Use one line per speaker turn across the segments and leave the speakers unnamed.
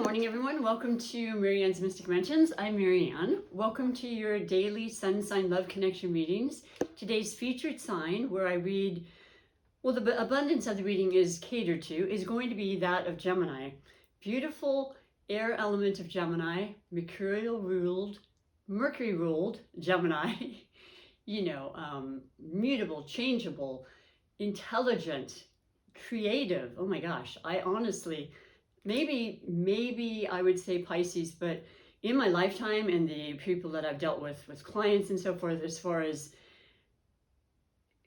morning, everyone. Welcome to MaryAnne's Mystic Mentions. I'm MaryAnne. Welcome to your daily sun sign love connection readings. Today's featured sign, where I read, well, the abundance of the reading is catered to, is going to be that of Gemini. Beautiful air element of Gemini, Mercury ruled Gemini. Mutable, changeable, intelligent, creative. Oh my gosh, I honestly, maybe I would say Pisces, but in my lifetime and the people that I've dealt with clients and so forth, as far as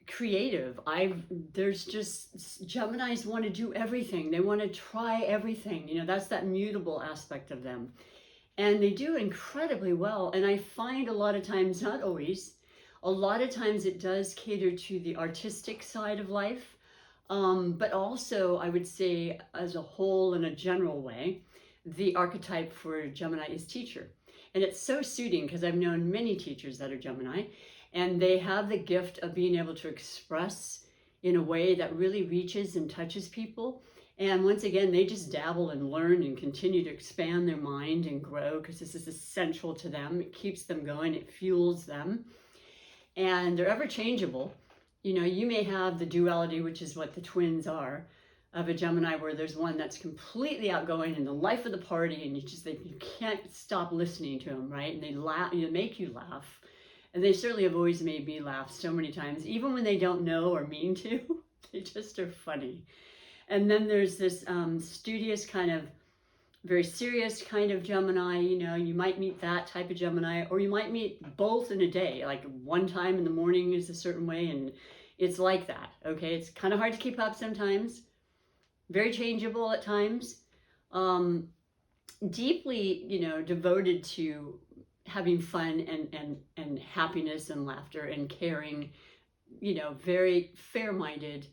creative, there's just, Geminis want to do everything. They want to try everything. That's that mutable aspect of them. And they do incredibly well. And I find a lot of times, not always, a lot of times it does cater to the artistic side of life. But also, I would say, as a whole, in a general way, the archetype for Gemini is teacher. And it's so suiting because I've known many teachers that are Gemini, and they have the gift of being able to express in a way that really reaches and touches people. And once again, they just dabble and learn and continue to expand their mind and grow, because this is essential to them. It keeps them going, it fuels them. And they're ever changeable. You may have the duality, which is what the twins are, of a Gemini, where there's one that's completely outgoing and the life of the party, and you can't stop listening to them, right? And they laugh, make you laugh. And they certainly have always made me laugh so many times, even when they don't know or mean to. They just are funny. And then there's this studious kind of, very serious kind of Gemini. You might meet that type of Gemini, or you might meet both in a day. Like one time in the morning is a certain way, and it's like that, okay? It's kind of hard to keep up sometimes. Very changeable at times. Deeply, devoted to having fun and happiness and laughter and caring, very fair-minded,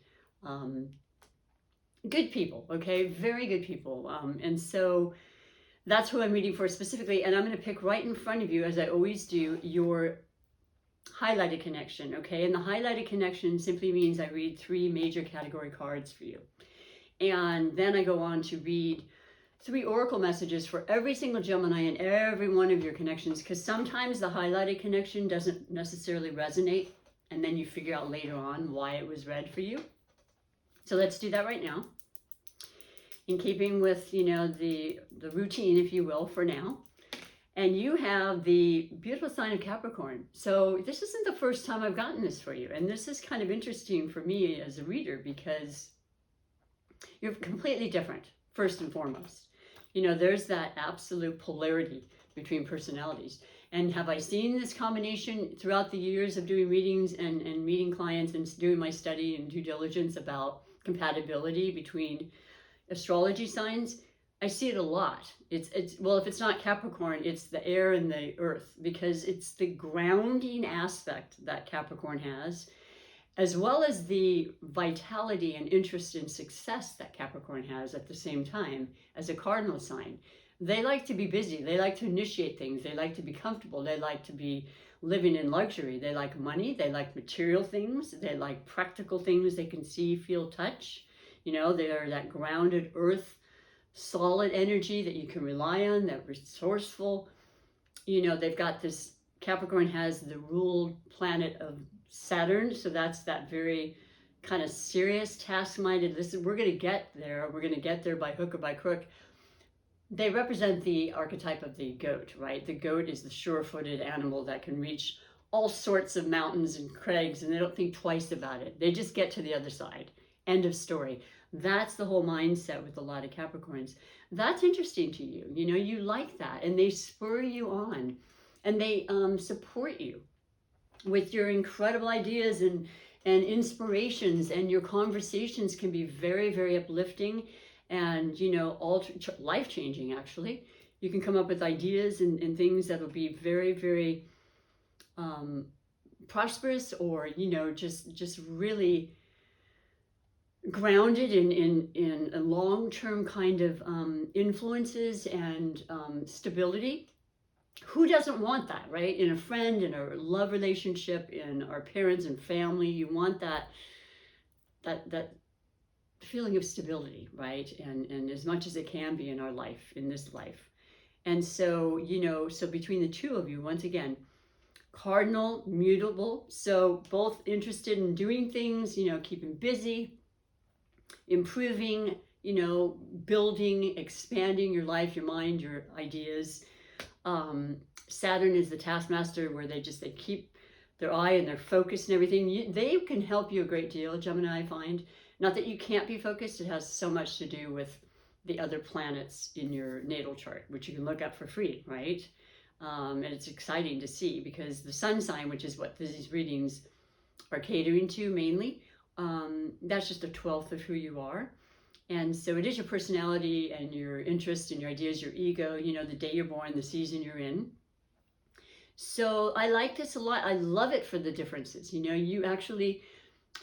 good people, okay? Very good people. And so that's who I'm reading for specifically. And I'm going to pick right in front of you, as I always do, your highlighted connection, okay? And the highlighted connection simply means I read 3 major category cards for you. And then I go on to read 3 oracle messages for every single Gemini and every one of your connections, because sometimes the highlighted connection doesn't necessarily resonate, and then you figure out later on why it was read for you. So let's do that right now, in keeping with, the routine, if you will, for now. And you have the beautiful sign of Capricorn. So this isn't the first time I've gotten this for you. And this is kind of interesting for me as a reader, because you're completely different, first and foremost. There's that absolute polarity between personalities. And have I seen this combination throughout the years of doing readings and meeting clients and doing my study and due diligence about compatibility between astrology signs? I see it a lot. Well, if it's not Capricorn, it's the air and the earth, because it's the grounding aspect that Capricorn has, as well as the vitality and interest in success that Capricorn has at the same time as a cardinal sign. They like to be busy. They like to initiate things. They like to be comfortable. They like to be living in luxury. They like money. They like material things. They like practical things they can see, feel, touch. They're that grounded earth, solid energy that you can rely on, that resourceful. They've got this, Capricorn has the ruled planet of Saturn, so that's that very kind of serious, task-minded, listen, we're going to get there. We're going to get there by hook or by crook. They represent the archetype of the goat, right? The goat is the sure-footed animal that can reach all sorts of mountains and crags, and they don't think twice about it. They just get to the other side. End of story. That's the whole mindset with a lot of Capricorns. That's interesting to you. You like that, and they spur you on, and they support you with your incredible ideas and inspirations, and your conversations can be very, very uplifting and, life-changing, actually. You can come up with ideas and things that will be very, very prosperous, or, just really grounded in a long-term kind of influences and stability. Who doesn't want that, right? In a friend, in a love relationship, in our parents and family, you want that feeling of stability, right? And as much as it can be in our life, in this life. And so, so between the two of you, once again, cardinal, mutable, so both interested in doing things, keeping busy, improving, building, expanding your life, your mind, your ideas. Saturn is the taskmaster, where they keep their eye and their focus and everything. They can help you a great deal, Gemini, I find. Not that you can't be focused, it has so much to do with the other planets in your natal chart, which you can look up for free, right? And it's exciting to see, because the sun sign, which is what these readings are catering to mainly, that's just a 12th of who you are. And so it is your personality and your interest and your ideas, your ego, the day you're born, the season you're in. So I like this a lot. I love it for the differences. You actually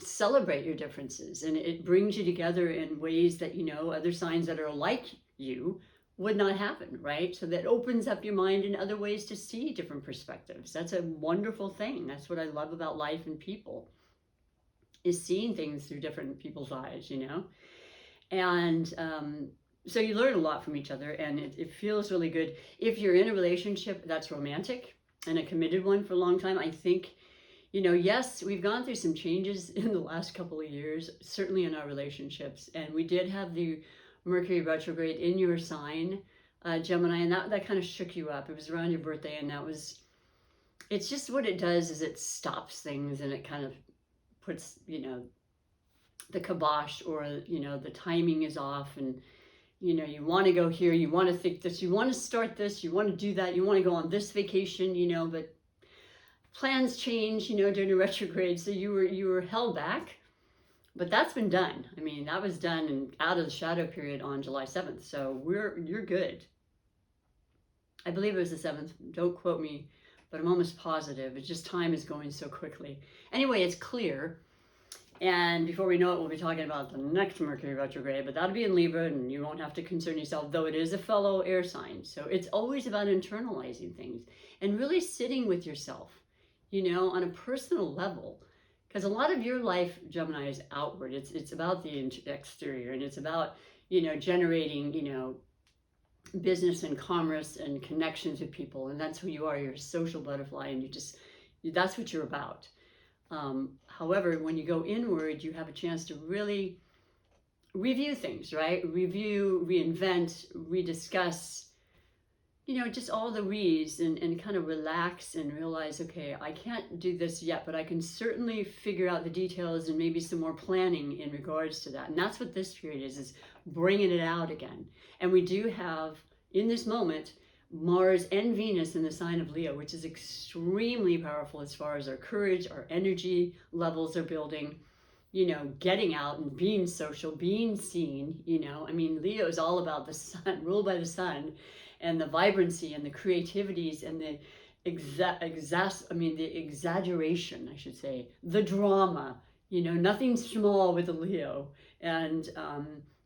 celebrate your differences, and it brings you together in ways that, other signs that are like you would not happen, right? So that opens up your mind in other ways to see different perspectives. That's a wonderful thing. That's what I love about life and people, is seeing things through different people's eyes, And so you learn a lot from each other, and it feels really good. If you're in a relationship that's romantic and a committed one for a long time, I think, yes, we've gone through some changes in the last couple of years, certainly in our relationships. And we did have the Mercury retrograde in your sign, Gemini, and that kind of shook you up. It was around your birthday, and it's just what it does is it stops things, and it kind of puts, the kibosh, or, the timing is off, and, you want to go here, you want to think this, you want to start this, you want to do that, you want to go on this vacation, but plans change, during a retrograde, so you were held back. But that's been done. I mean, that was done and out of the shadow period on July 7th. So you're good. I believe it was the 7th. Don't quote me, but I'm almost positive. It's just time is going so quickly. Anyway, it's clear. And before we know it, we'll be talking about the next Mercury retrograde, but that'll be in Libra, and you won't have to concern yourself, though it is a fellow air sign. So it's always about internalizing things and really sitting with yourself, on a personal level. Because a lot of your life, Gemini, is outward. It's about the exterior, and it's about, generating, business and commerce and connections with people. And that's who you are. You're a social butterfly, and that's what you're about. However, when you go inward, you have a chance to really review things, right? Review, reinvent, rediscuss, just all the re's, and kind of relax and realize, okay, I can't do this yet, but I can certainly figure out the details and maybe some more planning in regards to that. And that's what this period is bringing it out again. And we do have, in this moment, Mars and Venus in the sign of Leo, which is extremely powerful as far as our courage, our energy levels are building, getting out and being social, being seen, I mean, Leo is all about the sun, ruled by the sun, and the vibrancy and the creativities and the the exaggeration, I should say, the drama, nothing small with a Leo. And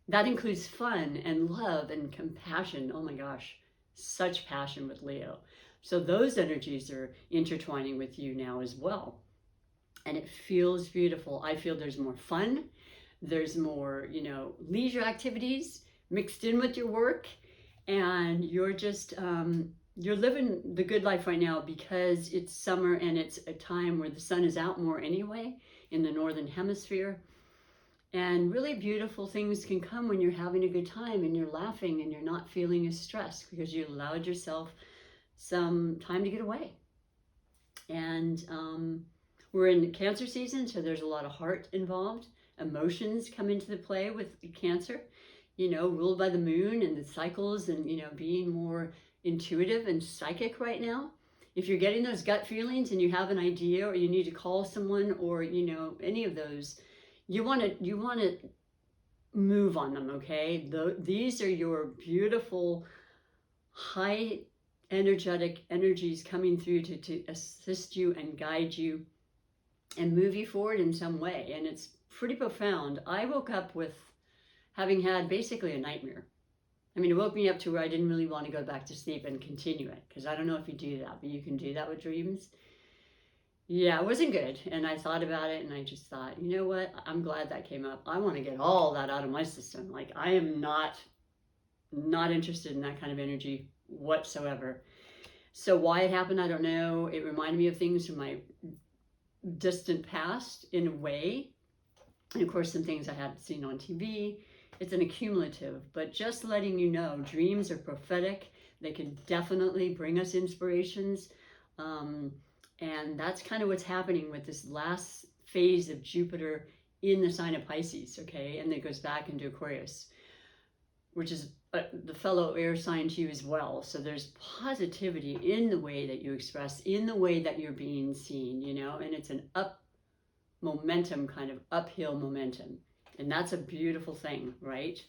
that includes fun and love and compassion. Oh my gosh, such passion with Leo. So those energies are intertwining with you now as well. And it feels beautiful. I feel there's more fun. There's more, leisure activities mixed in with your work. And you're just, you're living the good life right now, because it's summer and it's a time where the sun is out more anyway in the northern hemisphere. And really beautiful things can come when you're having a good time and you're laughing and you're not feeling as stressed, because you allowed yourself some time to get away. And we're in Cancer season, so there's a lot of heart involved. Emotions come into the play with Cancer, ruled by the moon and the cycles, and, being more intuitive and psychic right now. If you're getting those gut feelings and you have an idea, or you need to call someone, or, any of those, you want to move on them, okay? These are your beautiful, high energetic energies coming through to assist you and guide you and move you forward in some way. And it's pretty profound. I woke up with having had basically a nightmare. I mean, it woke me up to where I didn't really want to go back to sleep and continue it, because I don't know if you do that, but you can do that with dreams. Yeah, it wasn't good. And I thought about it and I just thought, you know what? I'm glad that came up. I want to get all that out of my system. Like I am not interested in that kind of energy whatsoever. So why it happened, I don't know. It reminded me of things from my distant past in a way. And of course, some things I had seen on TV. It's an accumulative, but just letting you know, dreams are prophetic. They can definitely bring us inspirations. And that's kind of what's happening with this last phase of Jupiter in the sign of Pisces, okay? And it goes back into Aquarius, which is the fellow air sign to you as well. So there's positivity in the way that you express, in the way that you're being seen, you know, and it's an up momentum, kind of uphill momentum. And that's a beautiful thing, right?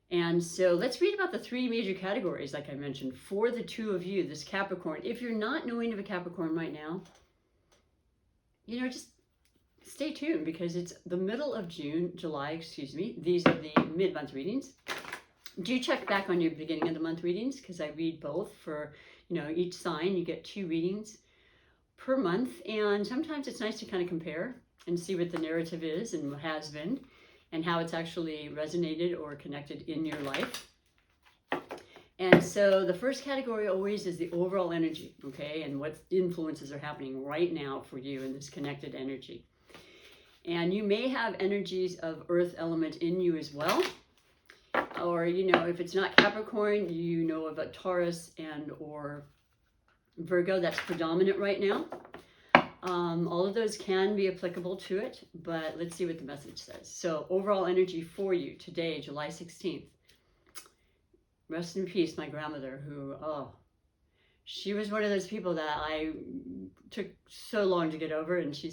And so let's read about the three major categories, like I mentioned, for the two of you, this Capricorn. If you're not knowing of a Capricorn right now, you know, just stay tuned because it's the middle of July, excuse me. These are the mid-month readings. Do check back on your beginning of the month readings because I read both for, you know, each sign. You get 2 readings per month. And sometimes it's nice to kind of compare and see what the narrative is and what has been, and how it's actually resonated or connected in your life. And so the first category always is the overall energy, okay, and what influences are happening right now for you in this connected energy. And you may have energies of earth element in you as well. Or, you know, if it's not Capricorn, you know of a Taurus and or Virgo that's predominant right now. All of those can be applicable to it, but let's see what the message says. So overall energy for you today, July 16th. Rest in peace, my grandmother, who, she was one of those people that I took so long to get over, and she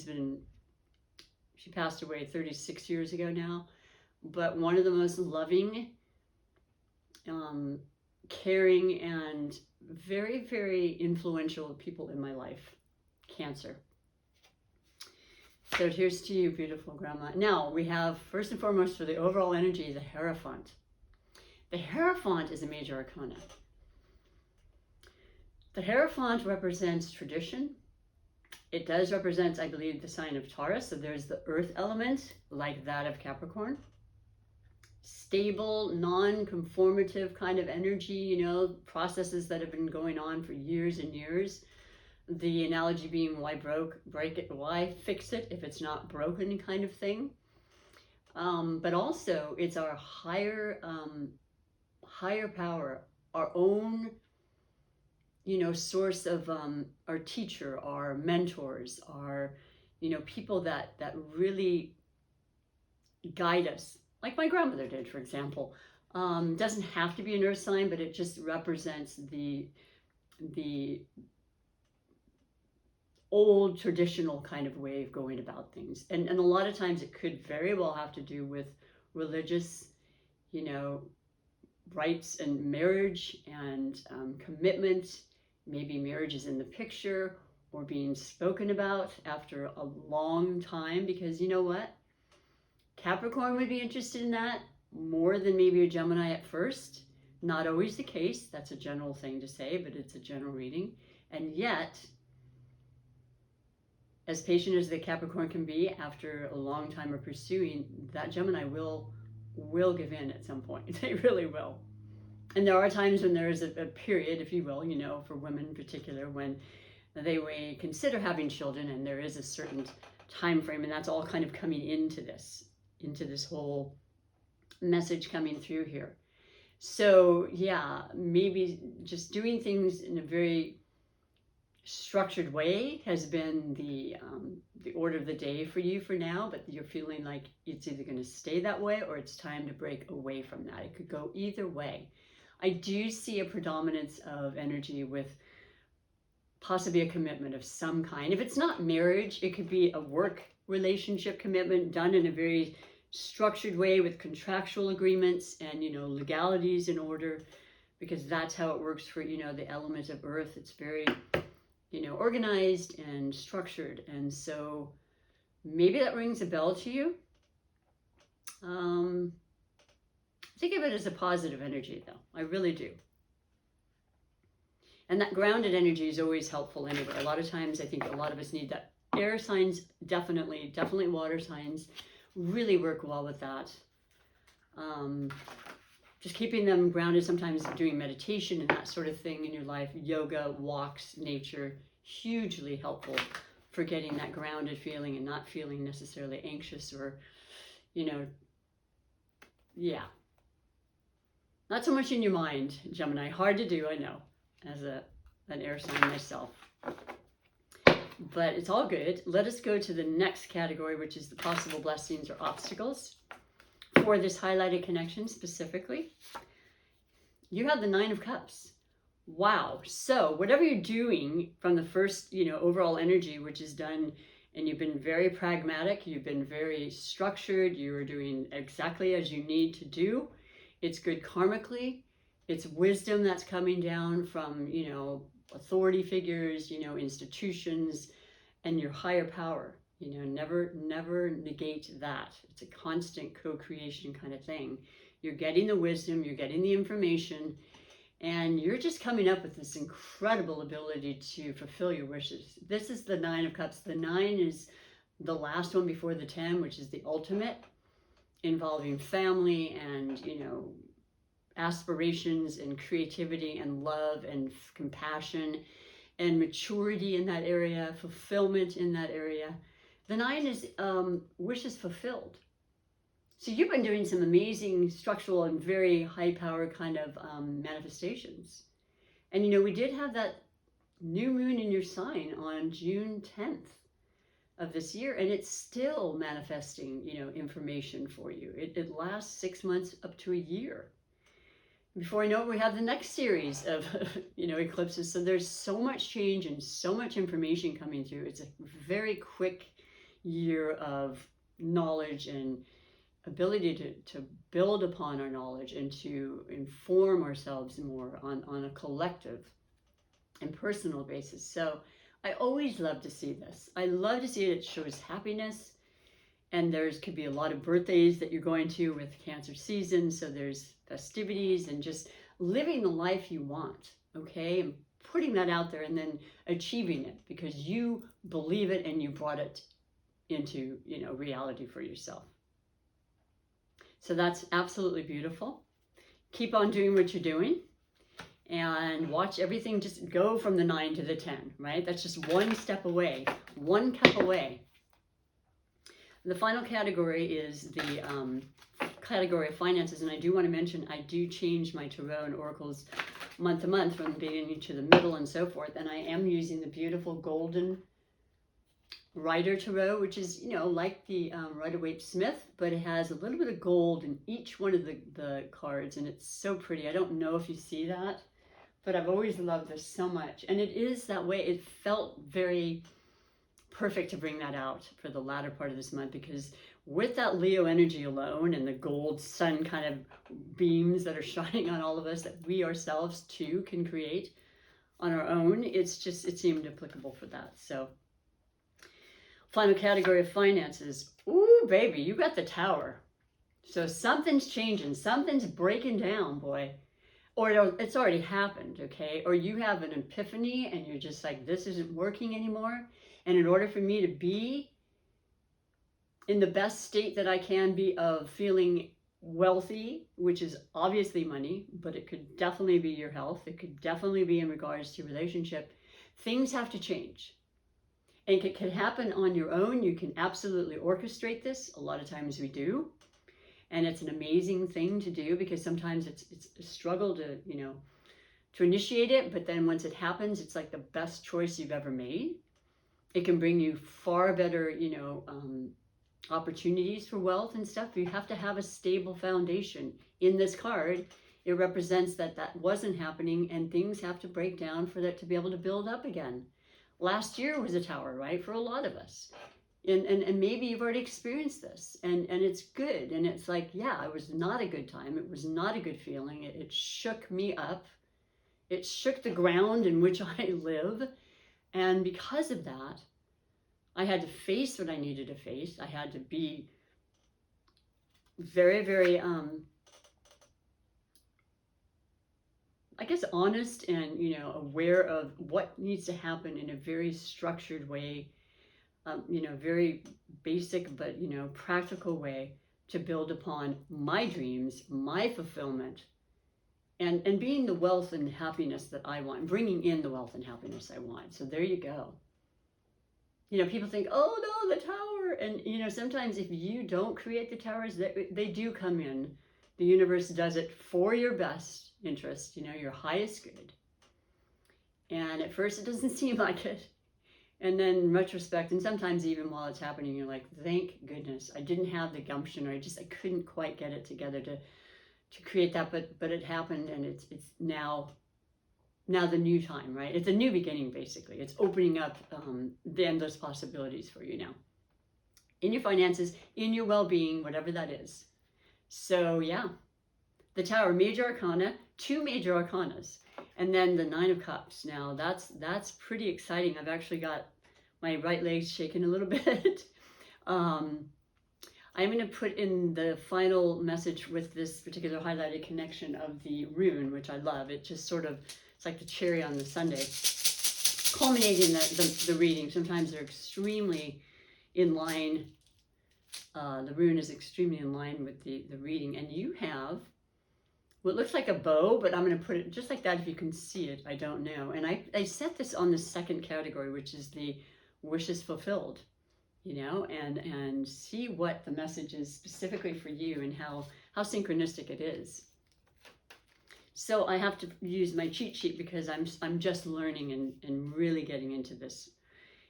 passed away 36 years ago now, but one of the most loving, caring, and very, very influential people in my life. Cancer. So here's to you, beautiful grandma. Now we have, first and foremost, for the overall energy, the Hierophant. The Hierophant is a major arcana. The Hierophant represents tradition. It does represent, I believe, the sign of Taurus. So there's the earth element, like that of Capricorn. Stable, non-conformative kind of energy, you know, processes that have been going on for years and years. The analogy being, why break it, why fix it if it's not broken, kind of thing. But also it's our higher power, our own, you know, source of our teacher, our mentors, our, you know, people that really guide us, like my grandmother did, for example. Doesn't have to be an earth sign, but it just represents the old traditional kind of way of going about things. And a lot of times it could very well have to do with religious, you know, rights and marriage and commitment. Maybe marriage is in the picture or being spoken about after a long time, because you know what? Capricorn would be interested in that more than maybe a Gemini at first. Not always the case. That's a general thing to say, but it's a general reading. And yet, as patient as the Capricorn can be after a long time of pursuing, that Gemini will give in at some point. They really will. And there are times when there is a period, if you will, you know, for women in particular, when they may consider having children, and there is a certain time frame, and that's all kind of coming into this whole message coming through here. So yeah, maybe just doing things in a very structured way has been the order of the day for you for now, but you're feeling like it's either going to stay that way or it's time to break away from that. It could go either way. I do see a predominance of energy with possibly a commitment of some kind. If it's not marriage, it could be a work relationship commitment done in a very structured way with contractual agreements and, you know, legalities in order, because that's how it works for, you know, the element of earth. It's very, you know, organized and structured. And so maybe that rings a bell to you. Think of it as a positive energy, though. I really do. And that grounded energy is always helpful anyway. A lot of times I think a lot of us need that air signs, definitely water signs really work well with that. Just keeping them grounded, sometimes doing meditation and that sort of thing in your life, yoga, walks, nature, hugely helpful for getting that grounded feeling and not feeling necessarily anxious or, you know, yeah. Not so much in your mind, Gemini. Hard to do, I know, as an air sign myself. But it's all good. Let us go to the next category, which is the possible blessings or obstacles for this highlighted connection specifically. You have the Nine of Cups. Wow. So whatever you're doing from the first, overall energy, which is done, and you've been very pragmatic, you've been very structured, you're doing exactly as you need to do. It's good karmically. It's wisdom that's coming down from, authority figures, institutions, and your higher power. Never negate that. It's a constant co-creation kind of thing. You're getting the wisdom, you're getting the information, and you're just coming up with this incredible ability to fulfill your wishes. This is the Nine of Cups. The 9 is the last one before the 10, which is the ultimate, involving family and, aspirations and creativity and love and compassion and maturity in that area, fulfillment in that area. The 9 is wishes fulfilled. So you've been doing some amazing structural and very high power kind of manifestations. And we did have that new moon in your sign on June 10th of this year, and it's still manifesting, information for you. It lasts 6 months up to a year. Before I know it, we have the next series of, eclipses. So there's so much change and so much information coming through. It's a very quick year of knowledge and ability to build upon our knowledge and to inform ourselves more on a collective and personal basis. So I always love to see this. I love to see it. It shows happiness. And could be a lot of birthdays that you're going to with Cancer season. So there's festivities and just living the life you want, okay? And putting that out there and then achieving it because you believe it and you brought it into, reality for yourself. So that's absolutely beautiful. Keep on doing what you're doing and watch everything just go from the 9 to the 10, right? That's just one step away, one cup away. The final category is the category of finances, and I do want to mention I do change my tarot and oracles month to month from the beginning to the middle and so forth, and I am using the beautiful golden Rider Tarot, which is, like the Rider-Waite-Smith, but it has a little bit of gold in each one of the cards, and it's so pretty. I don't know if you see that, but I've always loved this so much, and it is that way. It felt very perfect to bring that out for the latter part of this month because with that Leo energy alone and the gold sun kind of beams that are shining on all of us that we ourselves too can create on our own, it seemed applicable for that. So final category of finances. Ooh, baby, you got the Tower. So something's changing, something's breaking down, boy. Or it's already happened, okay? Or you have an epiphany and you're just like, this isn't working anymore. And in order for me to be in the best state that I can be of feeling wealthy, which is obviously money, but it could definitely be your health. It could definitely be in regards to relationship. Things have to change. And it can happen on your own. You can absolutely orchestrate this. A lot of times we do. And it's an amazing thing to do because sometimes it's a struggle to, to initiate it. But then once it happens, it's like the best choice you've ever made. It can bring you far better, opportunities for wealth and stuff. You have to have a stable foundation. In this card, it represents that wasn't happening and things have to break down for that to be able to build up again. Last year was a Tower, right? For a lot of us. And maybe you've already experienced this and it's good. And it's like, yeah, it was not a good time. It was not a good feeling. It shook me up. It shook the ground in which I live. And because of that, I had to face what I needed to face. I had to be very, very, I guess, honest and, aware of what needs to happen in a very structured way you know, very basic but, you know, practical way to build upon my dreams, my fulfillment, and being the wealth and happiness that I want, bringing in the wealth and happiness I want. So there you go. You know, people think, oh no, the tower. And, you know, sometimes if you don't create the towers, they do come in. The universe does it for your best interest, you know, your highest good. And at first it doesn't seem like it. And then in retrospect, and sometimes even while it's happening, you're like, thank goodness I didn't have the gumption, or I couldn't quite get it together to create that, but it happened, and it's now the new time, right? It's a new beginning, basically. It's opening up the endless possibilities for you now. In your finances, in your well-being, whatever that is. So yeah, the Tower, major arcana, 2 major arcanas. And then the 9 of Cups. Now that's pretty exciting. I've actually got my right leg shaking a little bit. I'm going to put in the final message with this particular highlighted connection of the rune, which I love. It just sort of, it's like the cherry on the sundae, culminating the reading. Sometimes they're extremely in line. The rune is extremely in line with the reading. And you have what looks like a bow, but I'm going to put it just like that. If you can see it, I don't know. And I set this on the second category, which is the wishes fulfilled, you know, and see what the message is specifically for you and how synchronistic it is. So I have to use my cheat sheet because I'm just learning and really getting into this,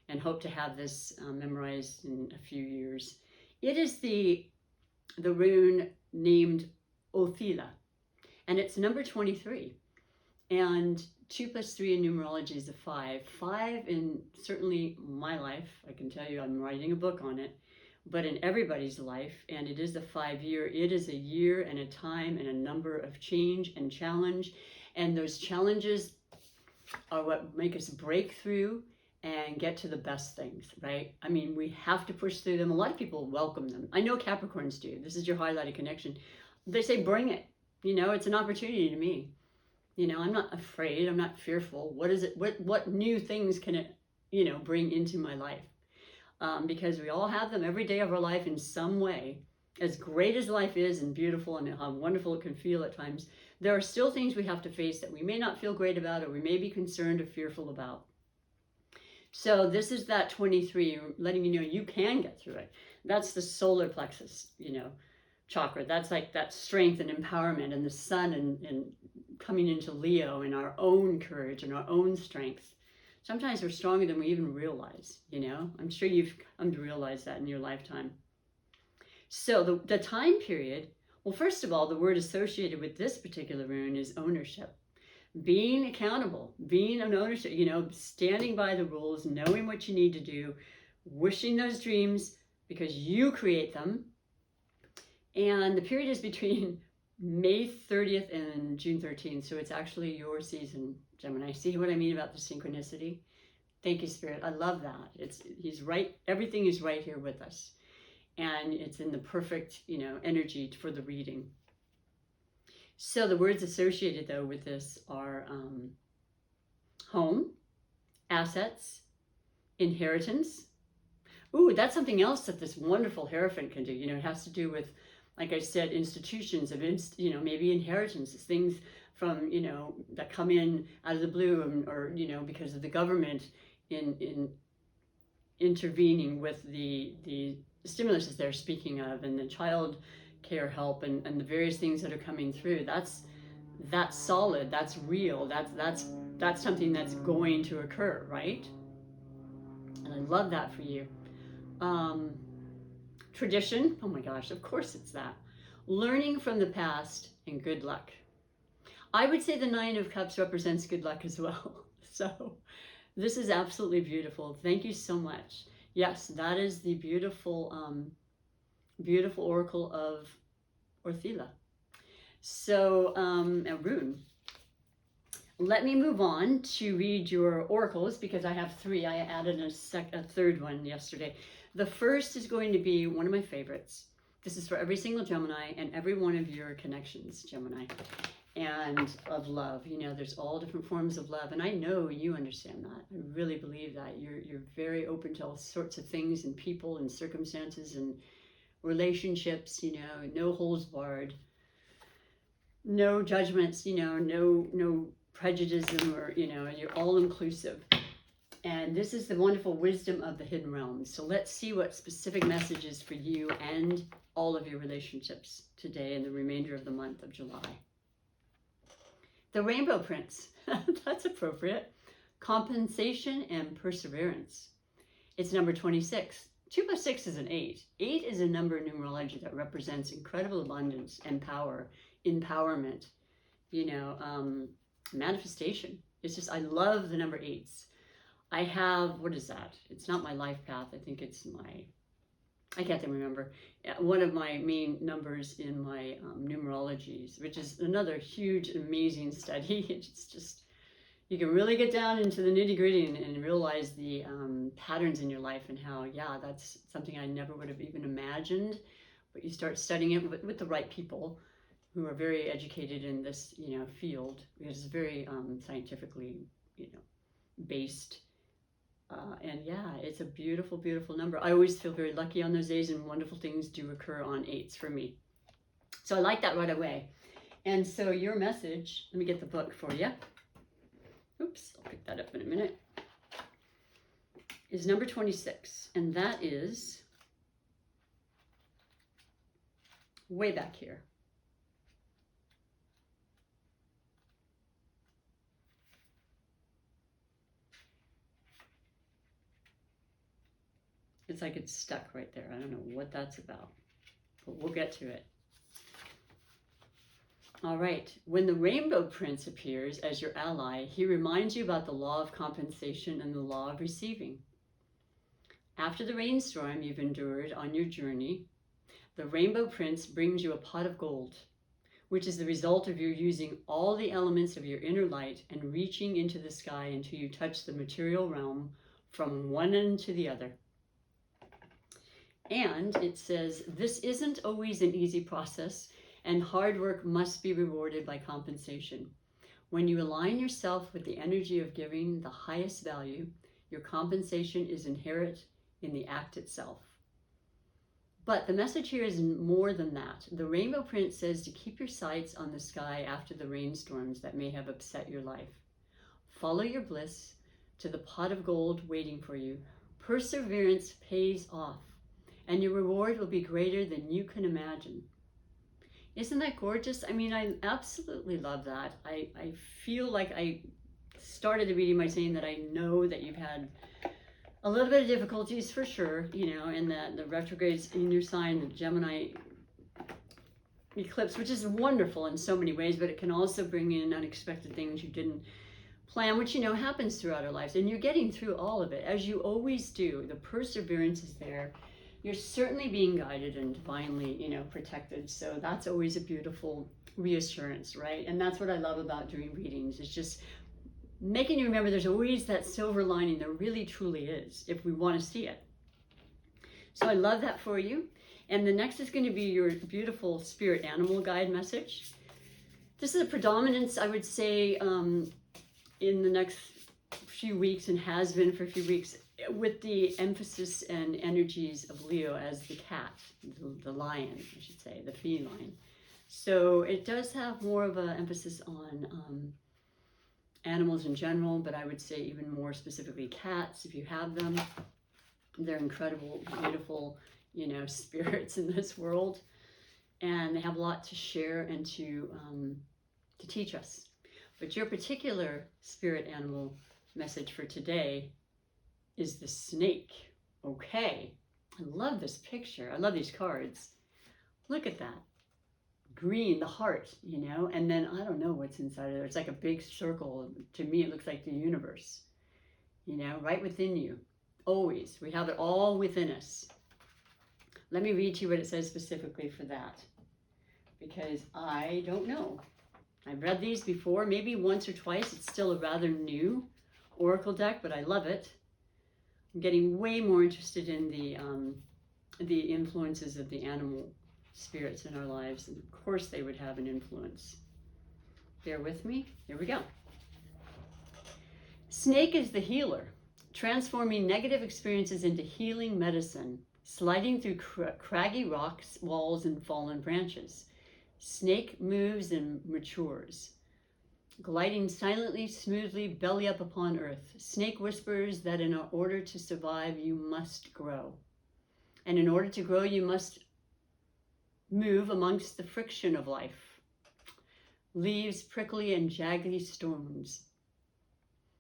and hope to have this memorized in a few years. It is the rune named Othila. And it's number 23. And 2 + 3 in numerology is a 5. 5 in certainly my life. I can tell you I'm writing a book on it. But in everybody's life, and it is the 5-year, it is a year and a time and a number of change and challenge. And those challenges are what make us break through and get to the best things, right? I mean, we have to push through them. A lot of people welcome them. I know Capricorns do. This is your highlighted connection. They say, bring it. You know, it's an opportunity to me. You know, I'm not afraid. I'm not fearful. What is it? What new things can it, you know, bring into my life? Because we all have them every day of our life in some way. As great as life is and beautiful and how wonderful it can feel at times, there are still things we have to face that we may not feel great about, or we may be concerned or fearful about. So this is that 23, letting you know you can get through it. That's the solar plexus, you know, chakra. That's like that strength and empowerment, and the sun and coming into Leo, and our own courage and our own strength. Sometimes we're stronger than we even realize, you know. I'm sure you've come to realize that in your lifetime. So the time period, well, first of all, the word associated with this particular rune is ownership. Being accountable, being an ownership, you know, standing by the rules, knowing what you need to do, wishing those dreams because you create them. And the period is between May 30th and June 13th. So it's actually your season, Gemini. See what I mean about the synchronicity? Thank you, Spirit. I love that. He's right. Everything is right here with us. And it's in the perfect, you know, energy for the reading. So the words associated, though, with this are home, assets, inheritance. Ooh, that's something else that this wonderful Hierophant can do. You know, it has to do with, like I said, institutions of, you know, maybe inheritances, things from, you know, that come in out of the blue, or, you know, because of the government in intervening with the stimuluses they're speaking of, and the child care help, and the various things that are coming through. That's solid, that's real, that's something that's going to occur, right? And I love that for you. Tradition, oh my gosh, of course it's that. Learning from the past, and good luck. I would say the 9 of Cups represents good luck as well. So this is absolutely beautiful. Thank you so much. Yes, that is the beautiful, beautiful oracle of Othila. So, a rune. Let me move on to read your oracles, because I have 3. I added a 3rd one yesterday. The first is going to be one of my favorites. This is for every single Gemini and every one of your connections, Gemini. and of love. You know, there's all different forms of love, and I know you understand that. I really believe that. You're very open to all sorts of things and people and circumstances and relationships, you know, no holds barred, no judgments, you know, no prejudice, or, you know, you're all inclusive. And this is the wonderful wisdom of the hidden realms. So let's see what specific messages for you and all of your relationships today and the remainder of the month of July. The Rainbow Prince, that's appropriate. Compensation and perseverance. It's number 26. 2 plus 6 is an 8. 8 is a number in numerology that represents incredible abundance and power, empowerment, you know, manifestation. It's just, I love the number 8s. I have, what is that? It's not my life path. I think it's my, I can't remember. One of my main numbers in my numerologies, which is another huge, amazing study. It's just, you can really get down into the nitty gritty and realize the patterns in your life and how, yeah, that's something I never would have even imagined. But you start studying it with the right people who are very educated in this, you know, field, because it's very scientifically, you know, based. And yeah, it's a beautiful, beautiful number. I always feel very lucky on those days, and wonderful things do occur on 8s for me. So I like that right away. And so your message, let me get the book for you. Oops, I'll pick that up in a minute. Is number 26. And that is way back here. It's like it's stuck right there. I don't know what that's about, but we'll get to it. All right. When the Rainbow Prince appears as your ally, he reminds you about the law of compensation and the law of receiving. After the rainstorm you've endured on your journey, the Rainbow Prince brings you a pot of gold, which is the result of your using all the elements of your inner light and reaching into the sky until you touch the material realm from one end to the other. And it says, this isn't always an easy process, and hard work must be rewarded by compensation. When you align yourself with the energy of giving the highest value, your compensation is inherent in the act itself. But the message here is more than that. The Rainbow Prince says to keep your sights on the sky after the rainstorms that may have upset your life. Follow your bliss to the pot of gold waiting for you. Perseverance pays off, and your reward will be greater than you can imagine. Isn't that gorgeous? I mean, I absolutely love that. I feel like I started the reading by saying that I know that you've had a little bit of difficulties for sure, you know, and that the retrogrades in your sign, the Gemini eclipse, which is wonderful in so many ways, but it can also bring in unexpected things you didn't plan, which, you know, happens throughout our lives. And you're getting through all of it, as you always do. The perseverance is there. You're certainly being guided and divinely, you know, protected. So that's always a beautiful reassurance, right? And that's what I love about doing readings. It's just making you remember there's always that silver lining. There really, truly is, if we want to see it. So I love that for you. And the next is going to be your beautiful spirit animal guide message. This is a predominance, I would say, in the next few weeks, and has been for a few weeks, with the emphasis and energies of Leo as the cat, the lion, I should say, the feline. So it does have more of an emphasis on animals in general, but I would say even more specifically cats, if you have them. They're incredible, beautiful, you know, spirits in this world, and they have a lot to share and to teach us. But your particular spirit animal message for today is the snake. Okay, I love this picture. I love these cards. Look at that. Green, the heart, you know, and then I don't know what's inside of there. It's like a big circle. To me, it looks like the universe, you know, right within you. Always. We have it all within us. Let me read to you what it says specifically for that, because I don't know. I've read these before, maybe once or twice. It's still a rather new oracle deck, but I love it. I'm getting way more interested in the influences of the animal spirits in our lives, and of course they would have an influence. Bear with me. Here we go. Snake is the healer, transforming negative experiences into healing medicine, sliding through craggy rocks, walls, and fallen branches. Snake moves and matures, gliding silently, smoothly, belly up upon earth. Snake whispers that in order to survive, you must grow. And in order to grow, you must move amongst the friction of life. Leaves, prickly and jaggedy stones.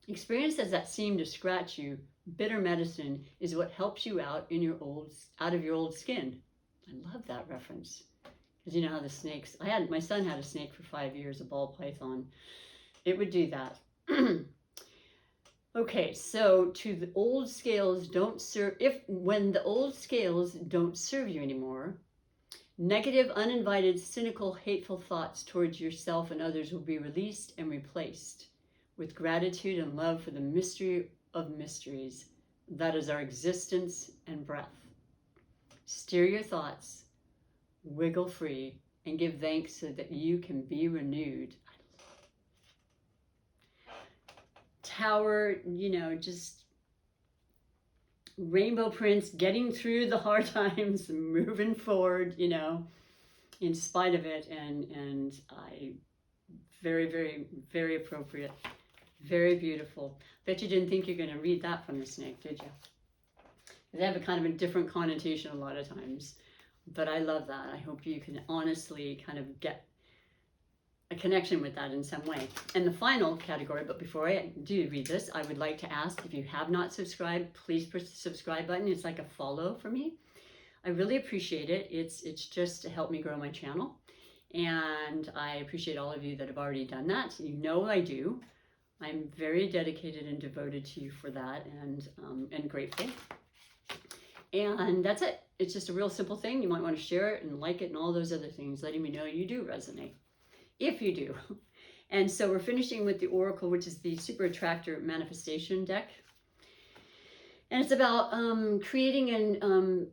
Experiences that seem to scratch you, bitter medicine, is what helps you out of your old skin. I love that reference. Because you know how the snakes, my son had a snake for 5 years, a ball python. It would do that. Okay, so to the old scales don't serve, when the old scales don't serve you anymore, negative, uninvited, cynical, hateful thoughts towards yourself and others will be released and replaced with gratitude and love for the mystery of mysteries. That is our existence and breath. Steer your thoughts, wiggle free, and give thanks so that you can be renewed. Tower, just rainbow prints, getting through the hard times, moving forward, in spite of it. And very, very, very appropriate. Very beautiful. Bet you didn't think you're going to read that from the snake, did you? They have a kind of a different connotation a lot of times. But I love that. I hope you can honestly kind of get a connection with that in some way. And the final category, but before I do read this, I would like to ask, if you have not subscribed, please push the subscribe button. It's like a follow for me. I really appreciate it. It's just to help me grow my channel. And I appreciate all of you that have already done that. You know I do. I'm very dedicated and devoted to you for that, and grateful. And that's it. It's just a real simple thing. You might want to share it and like it and all those other things, letting me know you do resonate, if you do. And so we're finishing with the Oracle, which is the Super Attractor Manifestation deck. And it's about creating and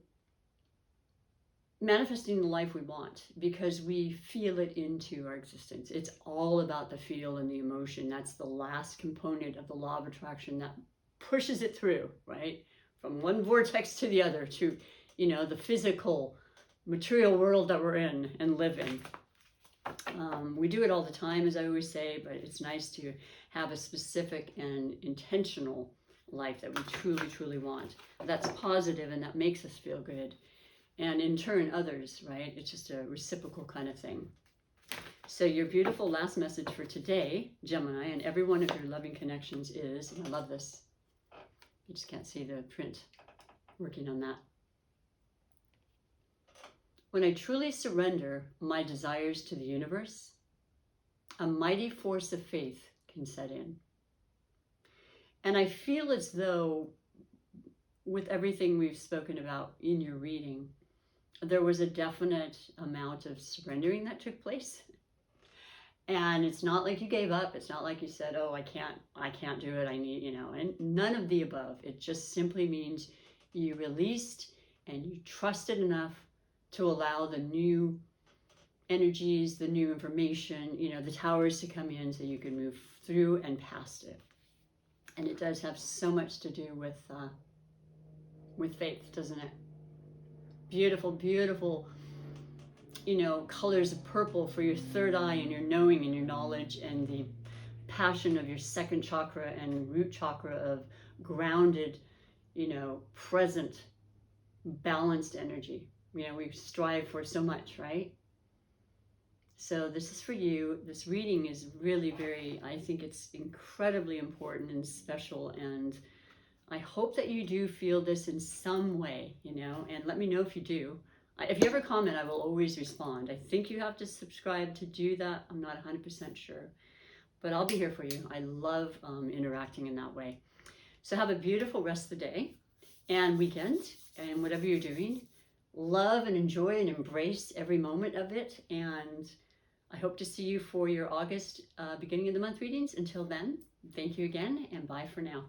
manifesting the life we want, because we feel it into our existence. It's all about the feel and the emotion. That's the last component of the law of attraction that pushes it through, right? From one vortex to the other, to, the physical, material world that we're in and live in. We do it all the time, as I always say, but it's nice to have a specific and intentional life that we truly, truly want. That's positive and that makes us feel good. And in turn, others, right? It's just a reciprocal kind of thing. So your beautiful last message for today, Gemini, and every one of your loving connections is, and I love this, you just can't see the print, working on that. When I truly surrender my desires to the universe, a mighty force of faith can set in. And I feel as though, with everything we've spoken about in your reading, there was a definite amount of surrendering that took place. And it's not like you gave up. It's not like you said, oh, I can't do it. I need, and none of the above. It just simply means you released and you trusted enough to allow the new energies, the new information, the towers to come in so you can move through and past it. And it does have so much to do with faith, doesn't it? Beautiful, beautiful, colors of purple for your third eye and your knowing and your knowledge, and the passion of your second chakra and root chakra of grounded, present, balanced energy. We strive for so much, right? So this is for you. This reading is really I think it's incredibly important and special, and I hope that you do feel this in some way, and let me know if you do. If you ever comment, I will always respond. I think you have to subscribe to do that. I'm not 100% sure, but I'll be here for you. I love interacting in that way. So have a beautiful rest of the day and weekend, and whatever you're doing, love and enjoy and embrace every moment of it. And I hope to see you for your August beginning of the month readings. Until then, thank you again, and bye for now.